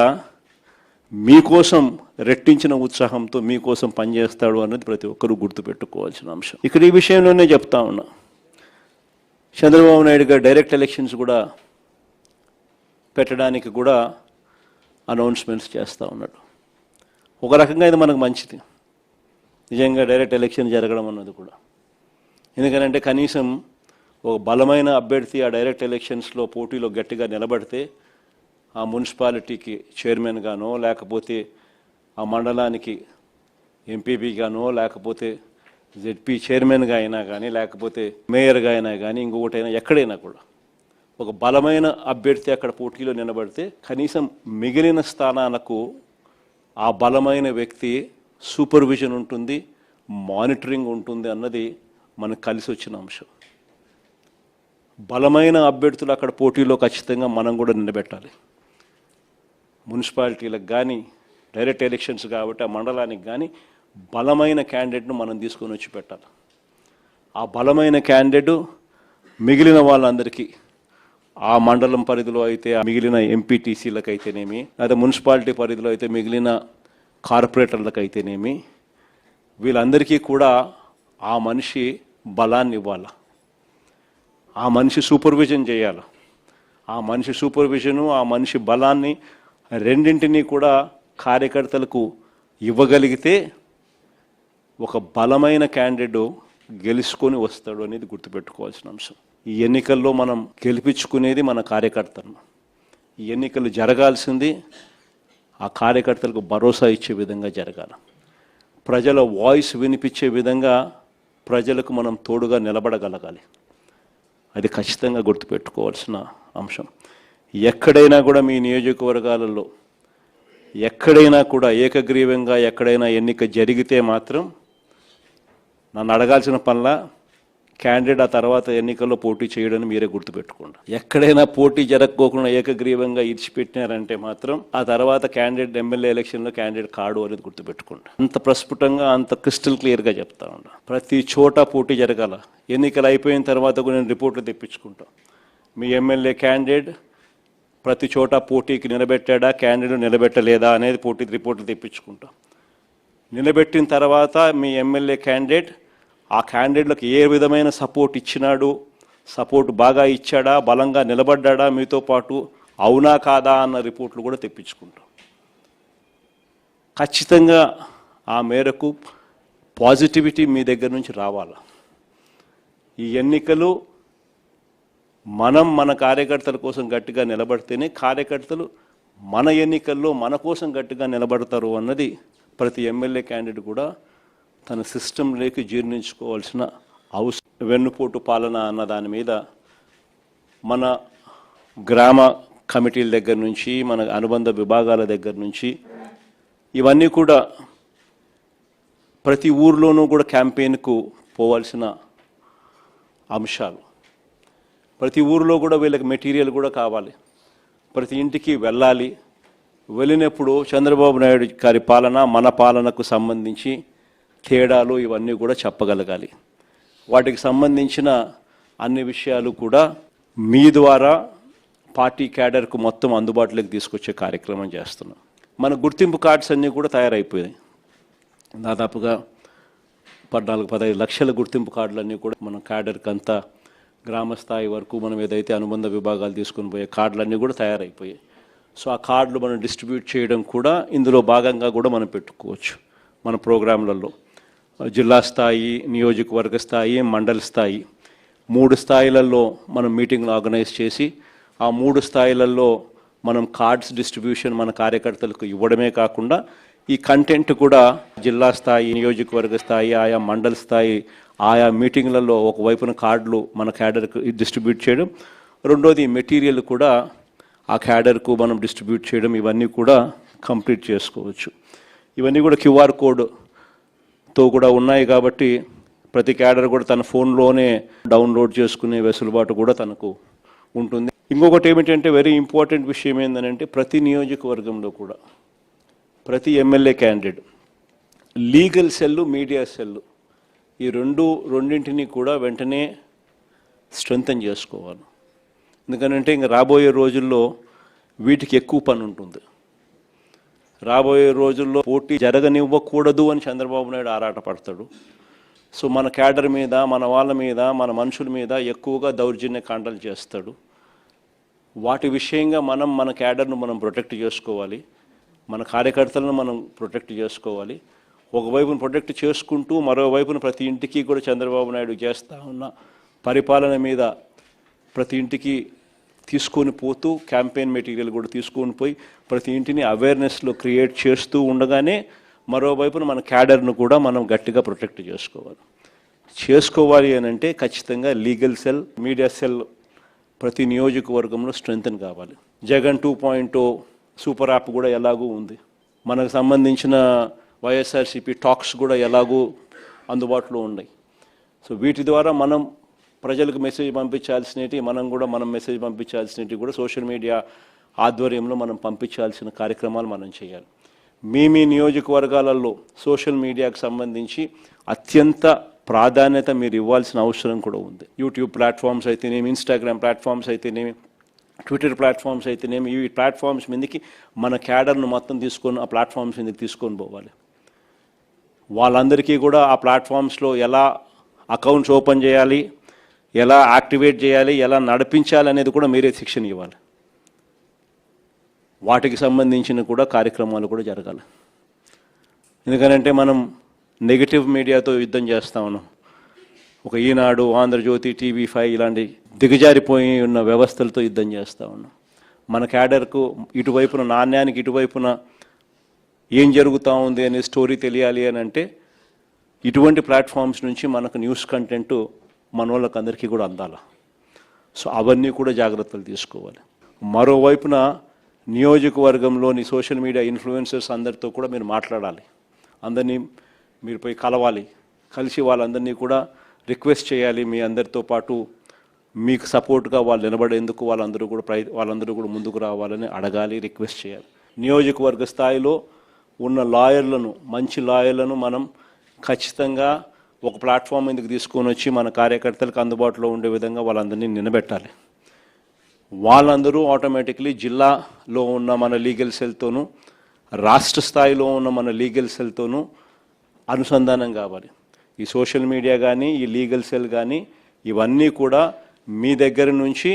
మీకోసం రెట్టించిన ఉత్సాహంతో మీకోసం పనిచేస్తాడు అన్నది ప్రతి ఒక్కరూ గుర్తుపెట్టుకోవాల్సిన అంశం. ఇక్కడ ఈ విషయంలోనే చెప్తా ఉన్నా, చంద్రబాబు నాయుడు గారు డైరెక్ట్ ఎలక్షన్స్ కూడా పెట్టడానికి కూడా అనౌన్స్మెంట్స్ చేస్తూ ఉన్నాడు. ఒక రకంగా ఇది మనకు మంచిది, నిజంగా డైరెక్ట్ ఎలక్షన్ జరగడం అన్నది కూడా. ఎందుకంటే కనీసం ఒక బలమైన అభ్యర్థి ఆ డైరెక్ట్ ఎలక్షన్స్లో పోటీలో గట్టిగా నిలబడితే ఆ మున్సిపాలిటీకి చైర్మన్ గానో, లేకపోతే ఆ మండలానికి ఎంపీపీగానో, లేకపోతే జెడ్పీ చైర్మన్గా అయినా కానీ, లేకపోతే మేయర్గా అయినా కానీ, ఇంకొకటైనా ఎక్కడైనా కూడా ఒక బలమైన అభ్యర్థి అక్కడ పోటీలో నిలబడితే కనీసం మిగిలిన స్థానాలకు ఆ బలమైన వ్యక్తి సూపర్విజన్ ఉంటుంది, మానిటరింగ్ ఉంటుంది అన్నది మనకు కలిసి వచ్చిన అంశం. బలమైన అభ్యర్థులు అక్కడ పోటీలో ఖచ్చితంగా మనం కూడా నిలబెట్టాలి. మున్సిపాలిటీలకు కానీ డైరెక్ట్ ఎలక్షన్స్ కాబట్టి ఆ మండలానికి కానీ బలమైన క్యాండిడేట్ను మనం తీసుకొని వచ్చి పెట్టాలి. ఆ బలమైన క్యాండిడేట్ మిగిలిన వాళ్ళందరికీ ఆ మండలం పరిధిలో అయితే మిగిలిన ఎంపీటీసీలకు అయితేనేమి, లేదా మున్సిపాలిటీ పరిధిలో అయితే మిగిలిన కార్పొరేటర్లకు అయితేనేమి, వీళ్ళందరికీ కూడా ఆ మనిషి బలాన్ని ఇవ్వాలి, ఆ మనిషి సూపర్విజన్ చేయాలి. ఆ మనిషి సూపర్విజను, ఆ మనిషి బలాన్ని రెండింటినీ కూడా కార్యకర్తలకు ఇవ్వగలిగితే ఒక బలమైన క్యాండిడేట్ గెలుచుకొని వస్తాడు అనేది గుర్తుపెట్టుకోవాల్సిన అంశం. ఈ ఎన్నికల్లో మనం గెలిపించుకునేది మన కార్యకర్తలను. ఈ ఎన్నికలు జరగాల్సింది ఆ కార్యకర్తలకు భరోసా ఇచ్చే విధంగా జరగాలి. ప్రజల వాయిస్ వినిపించే విధంగా ప్రజలకు మనం తోడుగా నిలబడగలగాలి. అది ఖచ్చితంగా గుర్తుపెట్టుకోవాల్సిన అంశం. ఎక్కడైనా కూడా మీ నియోజకవర్గాలలో ఎక్కడైనా కూడా ఏకగ్రీవంగా ఎక్కడైనా ఎన్నిక జరిగితే మాత్రం నన్ను అడగాల్సిన పనుల క్యాండిడేట్ ఆ తర్వాత ఎన్నికల్లో పోటీ చేయడానికి మీరే గుర్తుపెట్టుకోండి. ఎక్కడైనా పోటీ జరగకోకుండా ఏకగ్రీవంగా ఇడిచిపెట్టినారంటే మాత్రం ఆ తర్వాత క్యాండిడేట్ ఎమ్మెల్యే ఎలక్షన్లో క్యాండిడేట్ కాడు అనేది గుర్తుపెట్టుకోండి. అంత ప్రస్ఫుటంగా అంత క్రిస్టల్ క్లియర్గా చెప్తా ఉన్నా. ప్రతి చోట పోటీ జరగాల. ఎన్నికలు అయిపోయిన తర్వాత కూడా నేను రిపోర్ట్లు తెప్పించుకుంటాను. మీ ఎమ్మెల్యే క్యాండిడేట్ ప్రతి చోట పోటీకి నిలబెట్టాడా, క్యాండిడేట్ నిలబెట్టలేదా అనేది పోటీ రిపోర్ట్లు తెప్పించుకుంటాం. నిలబెట్టిన తర్వాత మీ ఎమ్మెల్యే క్యాండిడేట్ ఆ క్యాండిడేట్లకు ఏ విధమైన సపోర్ట్ ఇచ్చినాడు, సపోర్ట్ బాగా ఇచ్చాడా, బలంగా నిలబడ్డా మీతో పాటు, అవునా కాదా అన్న రిపోర్ట్లు కూడా తెప్పించుకుంటాం. ఖచ్చితంగా ఆ మేరకు పాజిటివిటీ మీ దగ్గర నుంచి రావాలి. ఈ ఎన్నికలు మనం మన కార్యకర్తల కోసం గట్టిగా నిలబడితేనే కార్యకర్తలు మన ఎన్నికల్లో మన కోసం గట్టిగా నిలబడతారు అన్నది ప్రతి ఎమ్మెల్యే క్యాండిడేట్ కూడా తన సిస్టంలోకి జీర్ణించుకోవాల్సిన అవసరం. వెన్నుపోటు పాలన అన్న దాని మీద మన గ్రామ కమిటీల దగ్గర నుంచి, మన అనుబంధ విభాగాల దగ్గర నుంచి ఇవన్నీ కూడా ప్రతి ఊర్లోనూ కూడా క్యాంపెయిన్కు పోవాల్సిన అంశాలు. ప్రతి ఊరిలో కూడా వీళ్ళకి మెటీరియల్ కూడా కావాలి. ప్రతి ఇంటికి వెళ్ళాలి. వెళ్ళినప్పుడు చంద్రబాబు నాయుడు గారి పాలన మన పాలనకు సంబంధించి తేడాలు ఇవన్నీ కూడా చెప్పగలగాలి. వాటికి సంబంధించిన అన్ని విషయాలు కూడా మీ ద్వారా పార్టీ క్యాడర్కు మొత్తం అందుబాటులోకి తీసుకొచ్చే కార్యక్రమం చేస్తున్నాం. మన గుర్తింపు కార్డ్స్ అన్నీ కూడా తయారైపోయాయి. దాదాపుగా 14-15 లక్షల గుర్తింపు కార్డులన్నీ కూడా మన క్యాడర్కి అంతా గ్రామ స్థాయి వరకు మనం ఏదైతే అనుబంధ విభాగాలు తీసుకుని పోయే కార్డులన్నీ కూడా తయారైపోయాయి. సో ఆ కార్డులు మనం డిస్ట్రిబ్యూట్ చేయడం కూడా ఇందులో భాగంగా కూడా మనం పెట్టుకోవచ్చు. మన ప్రోగ్రాంలలో జిల్లా స్థాయి, నియోజకవర్గ స్థాయి, మండల స్థాయి 3 స్థాయిలలో మనం మీటింగ్లు ఆర్గనైజ్ చేసి ఆ 3 స్థాయిలలో మనం కార్డ్స్ డిస్ట్రిబ్యూషన్ మన కార్యకర్తలకు ఇవ్వడమే కాకుండా ఈ కంటెంట్ కూడా జిల్లా స్థాయి, నియోజకవర్గ స్థాయి, ఆయా మండల స్థాయి, ఆయా మీటింగ్లలో ఒకవైపున కార్డులు మన క్యాడర్కు డిస్ట్రిబ్యూట్ చేయడం, రెండోది మెటీరియల్ కూడా ఆ క్యాడర్కు మనం డిస్ట్రిబ్యూట్ చేయడం, ఇవన్నీ కూడా కంప్లీట్ చేసుకోవచ్చు. ఇవన్నీ కూడా QR కోడ్తో కూడా ఉన్నాయి కాబట్టి ప్రతి క్యాడర్ కూడా తన ఫోన్లోనే డౌన్లోడ్ చేసుకునే వెసులుబాటు కూడా తనకు ఉంటుంది. ఇంకొకటి ఏమిటంటే వెరీ ఇంపార్టెంట్ విషయం ఏంటంటే ప్రతి నియోజకవర్గంలో కూడా ప్రతి MLA candidate legal cell, media cell ఈ రెండింటిని కూడా వెంటనే స్ట్రెంథన్ చేసుకోవాలి. ఎందుకంటే ఇంకా రాబోయే రోజుల్లో వీటికి ఎక్కువ పని ఉంటుంది. రాబోయే రోజుల్లో పోటీ జరగనివ్వకూడదు అని చంద్రబాబు నాయుడు ఆరాటపడతాడు. సో మన క్యాడర్ మీద, మన వాళ్ళ మీద, మన మనుషుల మీద ఎక్కువగా దౌర్జన్య కాండలు చేస్తాడు. వాటి విషయంగా మన క్యాడర్ను మనం ప్రొటెక్ట్ చేసుకోవాలి, మన కార్యకర్తలను మనం ప్రొటెక్ట్ చేసుకోవాలి. ఒకవైపున ప్రొటెక్ట్ చేసుకుంటూ మరోవైపున ప్రతి ఇంటికి కూడా చంద్రబాబు నాయుడు చేస్తూ ఉన్న పరిపాలన మీద ప్రతి ఇంటికి తీసుకొని పోతూ క్యాంపెయిన్ మెటీరియల్ కూడా తీసుకొని పోయి ప్రతి ఇంటిని అవేర్నెస్లో క్రియేట్ చేస్తూ ఉండగానే మరోవైపున మన క్యాడర్ను కూడా మనం గట్టిగా ప్రొటెక్ట్ చేసుకోవాలి అని అంటే ఖచ్చితంగా లీగల్ సెల్, మీడియా సెల్ ప్రతి నియోజకవర్గంలో స్ట్రెంథన్ కావాలి. జగన్ 2.0 సూపర్ యాప్ కూడా ఎలాగూ ఉంది. మనకు సంబంధించిన వైఎస్ఆర్సీపీ టాక్స్ కూడా ఎలాగూ అందుబాటులో ఉన్నాయి. సో వీటి ద్వారా మనం ప్రజలకు మెసేజ్ పంపించాల్సినవి, మనం మెసేజ్ పంపించాల్సినవి కూడా సోషల్ మీడియా ఆధ్వర్యంలో మనం పంపించాల్సిన కార్యక్రమాలు మనం చేయాలి. మీ నియోజకవర్గాలలో సోషల్ మీడియాకు సంబంధించి అత్యంత ప్రాధాన్యత మీరు ఇవ్వాల్సిన అవసరం కూడా ఉంది. యూట్యూబ్ ప్లాట్ఫామ్స్ అయితేనేమి, ఇన్స్టాగ్రామ్ ప్లాట్ఫామ్స్ అయితేనేమి, ట్విట్టర్ ప్లాట్ఫామ్స్ అయితేనేమి, ఈ ప్లాట్ఫామ్స్ మీదకి మన క్యాడర్ను మొత్తం తీసుకొని ఆ ప్లాట్ఫామ్స్ మీదకి తీసుకొని పోవాలి. వాళ్ళందరికీ కూడా ఆ ప్లాట్ఫామ్స్లో ఎలా అకౌంట్స్ ఓపెన్ చేయాలి, ఎలా యాక్టివేట్ చేయాలి, ఎలా నడిపించాలి అనేది కూడా మీరే శిక్షణ ఇవ్వాలి. వాటికి సంబంధించిన కూడా కార్యక్రమాలు కూడా జరగాలి. ఎందుకంటే మనం నెగిటివ్ మీడియాతో యుద్ధం చేస్తూ ఉన్నాం. ఒక ఈనాడు, ఆంధ్రజ్యోతి, TV5 ఇలాంటి దిగజారిపోయి ఉన్న వ్యవస్థలతో యుద్ధం చేస్తూ ఉన్నాం. మన క్యాడర్కు ఇటువైపున నాణ్యానికి ఇటువైపున ఏం జరుగుతూ ఉంది అనే స్టోరీ తెలియాలి అని అంటే ఇటువంటి ప్లాట్ఫామ్స్ నుంచి మనకు న్యూస్ కంటెంట్ మన వాళ్ళకి అందరికీ కూడా అందాలి. సో అవన్నీ కూడా జాగ్రత్తలు తీసుకోవాలి. మరోవైపున నియోజకవర్గంలోని సోషల్ మీడియా ఇన్ఫ్లుయెన్సర్స్ అందరితో కూడా మీరు మాట్లాడాలి. అందరినీ మీరు పోయి కలవాలి. కలిసి వాళ్ళందరినీ కూడా రిక్వెస్ట్ చేయాలి. మీ అందరితో పాటు మీకు సపోర్ట్గా వాళ్ళు నిలబడేందుకు వాళ్ళందరూ కూడా ముందుకు రావాలని అడగాలి, రిక్వెస్ట్ చేయాలి. నియోజకవర్గ స్థాయిలో ఉన్న లాయర్లను, మంచి లాయర్లను మనం ఖచ్చితంగా ఒక ప్లాట్ఫామ్ మీదకి తీసుకొని వచ్చి మన కార్యకర్తలకు అందుబాటులో ఉండే విధంగా వాళ్ళందరినీ నిలబెట్టాలి. వాళ్ళందరూ ఆటోమేటిక్లీ జిల్లాలో ఉన్న మన లీగల్ సెల్తోనూ, రాష్ట్ర స్థాయిలో ఉన్న మన లీగల్ సెల్తోనూ అనుసంధానం కావాలి. ఈ సోషల్ మీడియా కానీ, ఈ లీగల్ సెల్ కానీ ఇవన్నీ కూడా మీ దగ్గర నుంచి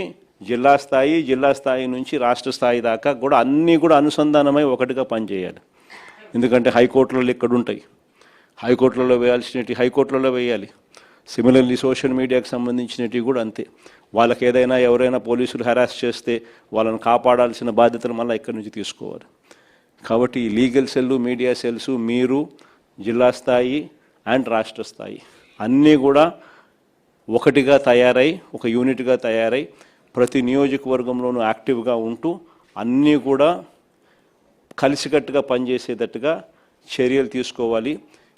జిల్లా స్థాయి నుంచి రాష్ట్ర స్థాయి దాకా కూడా అన్నీ కూడా అనుసంధానమై ఒకటిగా పనిచేయాలి. ఎందుకంటే హైకోర్టులలో ఇక్కడ ఉంటాయి, హైకోర్టులలో వేయాల్సినవి హైకోర్టులలో వేయాలి. సిమిలర్లీ సోషల్ మీడియాకి సంబంధించినవి కూడా అంతే. వాళ్ళకి ఎవరైనా పోలీసులు హెరాస్ చేస్తే వాళ్ళని కాపాడాల్సిన బాధ్యతలు మళ్ళీ ఇక్కడి నుంచి తీసుకోవాలి. కాబట్టి ఈ లీగల్ సెల్లు, మీడియా సెల్స్ మీరు జిల్లా స్థాయి అండ్ రాష్ట్ర స్థాయి అన్నీ కూడా ఒకటిగా తయారై, ఒక యూనిట్గా తయారై ప్రతి నియోజకవర్గంలోనూ యాక్టివ్గా ఉంటూ అన్నీ కూడా కలిసికట్టుగా పనిచేసేటట్టుగా చర్యలు తీసుకోవాలి.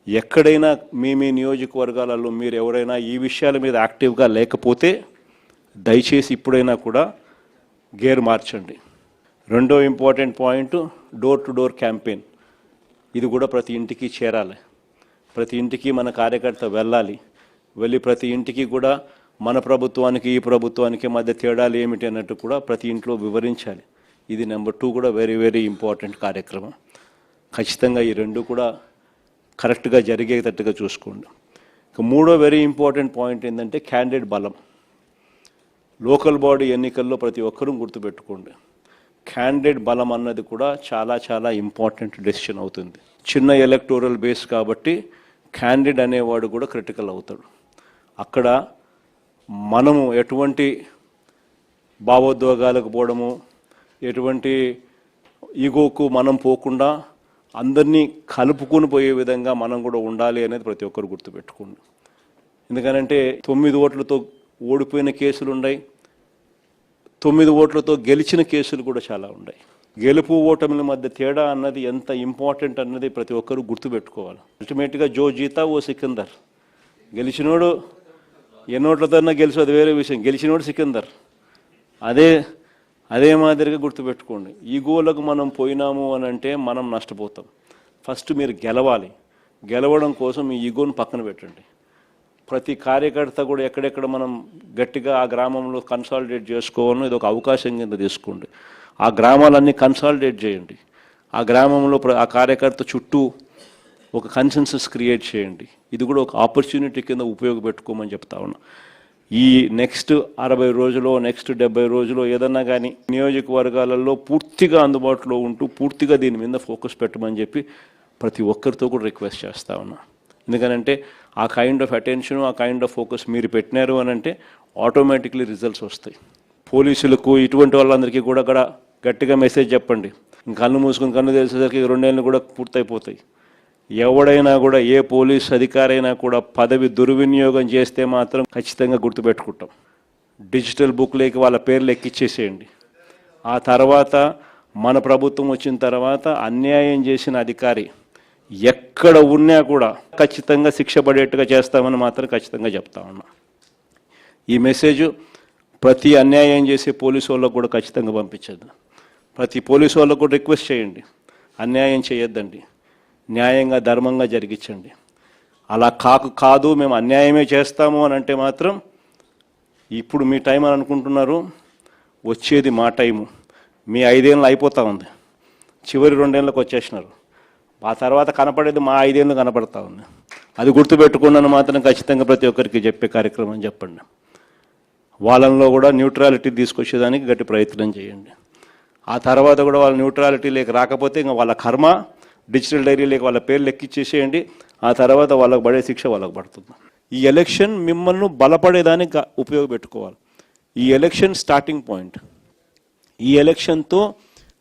ఎక్కడైనా మీ నియోజకవర్గాలలో మీరు ఎవరైనా ఈ విషయాల మీద యాక్టివ్గా లేకపోతే దయచేసి ఇప్పుడైనా కూడా గేర్ మార్చండి. రెండో important point door to door campaign. ఇది కూడా ప్రతి ఇంటికి చేరాలి. ప్రతి ఇంటికి మన కార్యకర్త వెళ్ళాలి. వెళ్ళి ప్రతి ఇంటికి కూడా మన ప్రభుత్వానికి ఈ ప్రభుత్వానికి మధ్య తేడాలు ఏమిటి అన్నట్టు కూడా ప్రతి ఇంట్లో వివరించాలి. ఇది నెంబర్ 2 కూడా వెరీ వెరీ ఇంపార్టెంట్ కార్యక్రమం. ఖచ్చితంగా ఈ రెండు కూడా కరెక్ట్గా జరిగేటట్టుగా చూసుకోండి. ఇక మూడో వెరీ ఇంపార్టెంట్ పాయింట్ ఏంటంటే క్యాండిడేట్ బలం. లోకల్ బాడీ ఎన్నికల్లో ప్రతి ఒక్కరూ గుర్తుపెట్టుకోండి, క్యాండిడేట్ బలం అన్నది కూడా చాలా చాలా ఇంపార్టెంట్ డెసిషన్ అవుతుంది. చిన్న ఎలక్టోరల్ బేస్ కాబట్టి క్యాండిడేట్ అనేవాడు కూడా క్రిటికల్ అవుతాడు. అక్కడ మనము ఎటువంటి భావోద్వేగాలకు పోవడము, ఎటువంటి ఈగోకు మనం పోకుండా అందరినీ కలుపుకొని పోయే విధంగా మనం కూడా ఉండాలి అనేది ప్రతి ఒక్కరు గుర్తుపెట్టుకోండి. ఎందుకనంటే 9 ఓట్లతో ఓడిపోయిన కేసులు ఉన్నాయి, 9 ఓట్లతో గెలిచిన కేసులు కూడా చాలా ఉన్నాయి. గెలుపు ఓటమిల మధ్య తేడా అన్నది ఎంత ఇంపార్టెంట్ అన్నది ప్రతి ఒక్కరు గుర్తుపెట్టుకోవాలి. అల్టిమేట్గా జో జీతా ఓ సికందర్. గెలిచినోడు ఎన్నోట్లతోన్నా గెలిచి అది వేరే విషయం, గెలిచినోడు సికందర్. అదే మాదిరిగా గుర్తుపెట్టుకోండి. ఈ గోలకు మనం పోయినాము అని అంటే మనం నష్టపోతాం. ఫస్ట్ మీరు గెలవాలి. గెలవడం కోసం ఈ ఈగోను పక్కన పెట్టండి. ప్రతి కార్యకర్త కూడా ఎక్కడెక్కడ మనం గట్టిగా ఆ గ్రామంలో కన్సాలిడేట్ చేసుకోవాలని ఇది ఒక అవకాశం కింద తీసుకోండి. ఆ గ్రామాలన్నీ కన్సాలిడేట్ చేయండి. ఆ గ్రామంలో ఆ కార్యకర్త చుట్టూ ఒక కన్సెన్సస్ క్రియేట్ చేయండి. ఇది కూడా ఒక ఆపర్చునిటీ కింద ఉపయోగపెట్టుకోమని చెప్తా ఉన్నా. ఈ నెక్స్ట్ 60 రోజులు, నెక్స్ట్ 70 రోజులు ఏదన్నా కానీ నియోజకవర్గాలలో పూర్తిగా అందుబాటులో ఉంటూ పూర్తిగా దీని మీద ఫోకస్ పెట్టమని చెప్పి ప్రతి ఒక్కరితో కూడా రిక్వెస్ట్ చేస్తా ఉన్నా. ఎందుకనంటే ఆ కైండ్ ఆఫ్ అటెన్షన్, ఆ కైండ్ ఆఫ్ ఫోకస్ మీరు పెట్టినారు అని అంటే ఆటోమేటిక్లీ రిజల్ట్స్ వస్తాయి. పోలీసులకు ఇటువంటి వాళ్ళందరికీ కూడా గట్టిగా మెసేజ్ చెప్పండి. కళ్ళు మూసుకుని కన్ను తెలిసేసరికి 2 ఏళ్ళు కూడా పూర్తయిపోతాయి. ఎవడైనా కూడా ఏ పోలీస్ అధికారైనా కూడా పదవి దుర్వినియోగం చేస్తే మాత్రం ఖచ్చితంగా గుర్తుపెట్టుకుంటాం. డిజిటల్ బుక్లోకి వాళ్ళ పేర్లు ఎక్కిచ్చేసేయండి. ఆ తర్వాత మన ప్రభుత్వం వచ్చిన తర్వాత అన్యాయం చేసిన అధికారి ఎక్కడ ఉన్నా కూడా ఖచ్చితంగా శిక్ష పడేట్టుగా చేస్తామని మాత్రం ఖచ్చితంగా చెప్తా ఉన్నా. ఈ మెసేజ్ ప్రతి అన్యాయం చేసే పోలీసు వాళ్ళకు కూడా ఖచ్చితంగా పంపించద్దు. ప్రతి పోలీసు వాళ్ళకు కూడా రిక్వెస్ట్ చేయండి, అన్యాయం చేయొద్దండి, న్యాయంగా ధర్మంగా జరిగించండి. అలా కాదు మేము అన్యాయమే చేస్తాము అని అంటే మాత్రం ఇప్పుడు మీ టైం అని అనుకుంటున్నారు, వచ్చేది మా టైము. మీ 5 ఏళ్ళు అయిపోతూ ఉంది, చివరి 2 ఏళ్ళకి వచ్చేసినారు. ఆ తర్వాత కనపడేది మా 5 ఏళ్ళు కనపడతా ఉంది. అది గుర్తుపెట్టుకున్నాను మాత్రం ఖచ్చితంగా ప్రతి ఒక్కరికి చెప్పే కార్యక్రమం చెప్పండి. వాళ్ళల్లో కూడా న్యూట్రాలిటీ తీసుకొచ్చేదానికి గట్టి ప్రయత్నం చేయండి. ఆ తర్వాత కూడా వాళ్ళ న్యూట్రాలిటీ లేక రాకపోతే ఇంకా వాళ్ళ కర్మ, డిజిటల్ డైరీ లేక వాళ్ళ పేర్లు ఎక్కిచ్చేసేయండి. ఆ తర్వాత వాళ్ళకు పడే శిక్ష వాళ్ళకు పడుతుంది. ఈ ఎలక్షన్ మిమ్మల్ని బలపడేదానికి ఉపయోగపెట్టుకోవాలి. ఈ ఎలక్షన్ స్టార్టింగ్ పాయింట్. ఈ ఎలక్షన్తో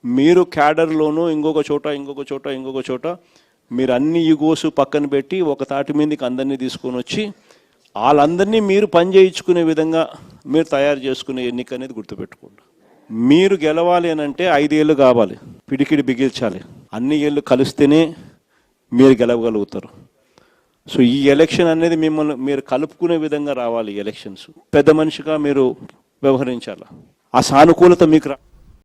మీరు క్యాడర్లోనూ ఇంకొక చోట మీరు అన్ని ఈగోస్ పక్కన పెట్టి ఒక తాటి మీదకి అందరినీ తీసుకొని వచ్చి వాళ్ళందరినీ మీరు పని చేయించుకునే విధంగా మీరు తయారు చేసుకునే ఎన్నిక అనేది గుర్తుపెట్టుకోండి. మీరు గెలవాలి అని అంటే 5 ఏళ్ళు కావాలి, పిడికిడి బిగించాలి. అన్ని ఏళ్ళు కలిస్తేనే మీరు గెలవగలుగుతారు. సో ఈ ఎలక్షన్ అనేది మిమ్మల్ని మీరు కలుపుకునే విధంగా రావాలి. ఎలక్షన్స్ పెద్ద మనిషిగా మీరు వ్యవహరించాలి. ఆ సానుకూలత మీకు